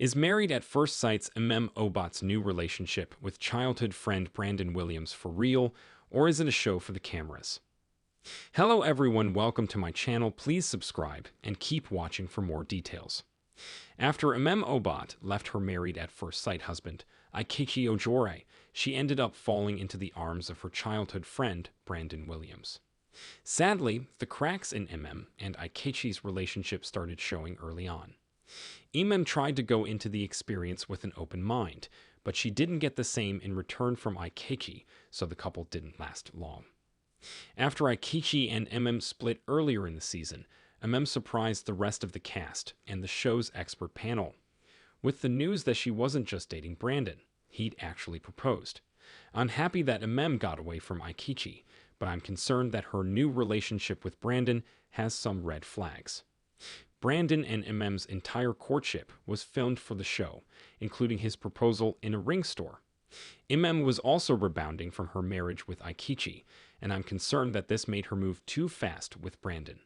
Is Married at First Sight's Emem Obot's new relationship with childhood friend Brandon Williams for real, or is it a show for the cameras? Hello everyone, welcome to my channel. Please subscribe and keep watching for more details. After Emem Obot left her Married at First Sight husband, Aikechi Ojore, she ended up falling into the arms of her childhood friend Brandon Williams. Sadly, the cracks in Emem and Aikechi's relationship started showing early on. Emem tried to go into the experience with an open mind, but she didn't get the same in return from Aikechi, so the couple didn't last long. After Aikechi and Emem split earlier in the season, Emem surprised the rest of the cast and the show's expert panel with the news that she wasn't just dating Brandon, he'd actually proposed. I'm happy that Emem got away from Aikechi, but I'm concerned that her new relationship with Brandon has some red flags. Brandon and Emem's entire courtship was filmed for the show, including his proposal in a ring store. Emem was also rebounding from her marriage with Aikechi, and I'm concerned that this made her move too fast with Brandon.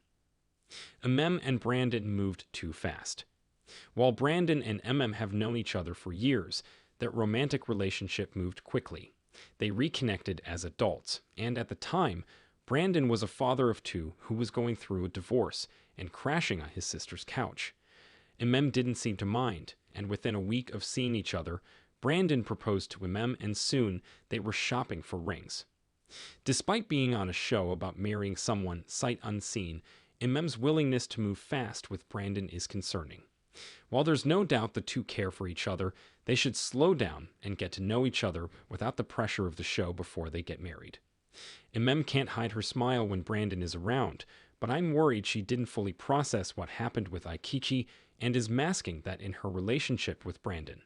Emem and Brandon moved too fast. While Brandon and Emem have known each other for years, their romantic relationship moved quickly. They reconnected as adults, and at the time, Brandon was a father of two who was going through a divorce and crashing on his sister's couch. Emem didn't seem to mind, and within a week of seeing each other, Brandon proposed to Emem, and soon they were shopping for rings. Despite being on a show about marrying someone sight unseen, Emem's willingness to move fast with Brandon is concerning. While there's no doubt the two care for each other, they should slow down and get to know each other without the pressure of the show before they get married. Emem can't hide her smile when Brandon is around, but I'm worried she didn't fully process what happened with Aikechi and is masking that in her relationship with Brandon.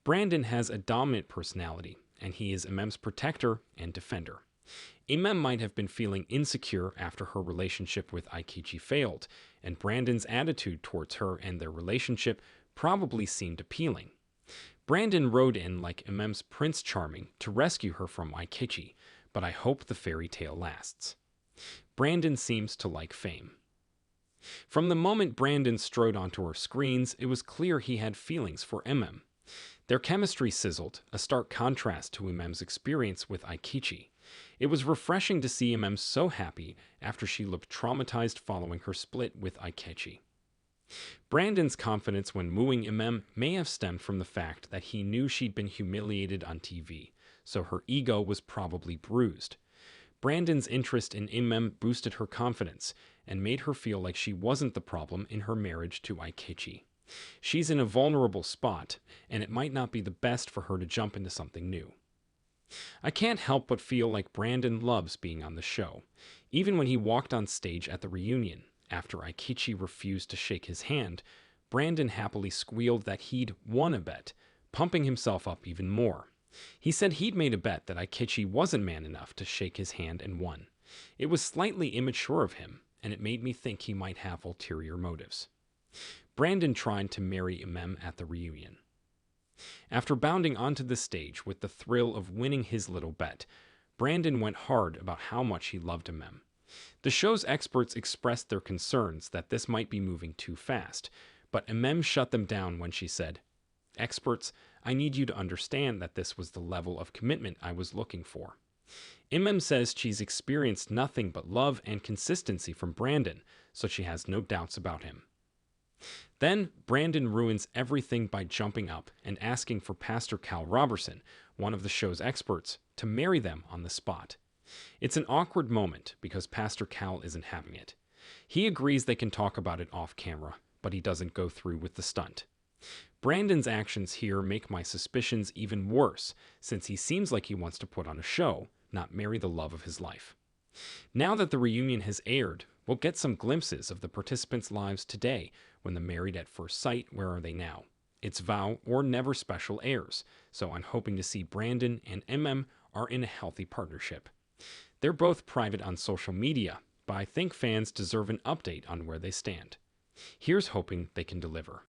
Brandon has a dominant personality, and he is Emem's protector and defender. Emem might have been feeling insecure after her relationship with Aikechi failed, and Brandon's attitude towards her and their relationship probably seemed appealing. Brandon rode in like Emem's Prince Charming to rescue her from Aikechi, but I hope the fairy tale lasts. Brandon seems to like fame. From the moment Brandon strode onto our screens, it was clear he had feelings for Emem. Their chemistry sizzled, a stark contrast to Emem's experience with Aikechi. It was refreshing to see Emem so happy after she looked traumatized following her split with Aikechi. Brandon's confidence when wooing Emem may have stemmed from the fact that he knew she'd been humiliated on TV, so her ego was probably bruised. Brandon's interest in Emem boosted her confidence and made her feel like she wasn't the problem in her marriage to Aikechi. She's in a vulnerable spot, and it might not be the best for her to jump into something new. I can't help but feel like Brandon loves being on the show, even when he walked on stage at the reunion. After Aikechi refused to shake his hand, Brandon happily squealed that he'd won a bet, pumping himself up even more. He said he'd made a bet that Aikechi wasn't man enough to shake his hand and won. It was slightly immature of him, and it made me think he might have ulterior motives. Brandon tried to marry Emem at the reunion. After bounding onto the stage with the thrill of winning his little bet, Brandon went hard about how much he loved Emem. The show's experts expressed their concerns that this might be moving too fast, but Emem shut them down when she said, "Experts, I need you to understand that this was the level of commitment I was looking for." Emem says she's experienced nothing but love and consistency from Brandon, so she has no doubts about him. Then, Brandon ruins everything by jumping up and asking for Pastor Cal Robertson, one of the show's experts, to marry them on the spot. It's an awkward moment because Pastor Cal isn't having it. He agrees they can talk about it off camera, but he doesn't go through with the stunt. Brandon's actions here make my suspicions even worse, since he seems like he wants to put on a show, not marry the love of his life. Now that the reunion has aired, we'll get some glimpses of the participants' lives today when the Married at First Sight Where Are They Now? It's Vow or Never special airs, so I'm hoping to see Brandon and Emem are in a healthy partnership. They're both private on social media, but I think fans deserve an update on where they stand. Here's hoping they can deliver.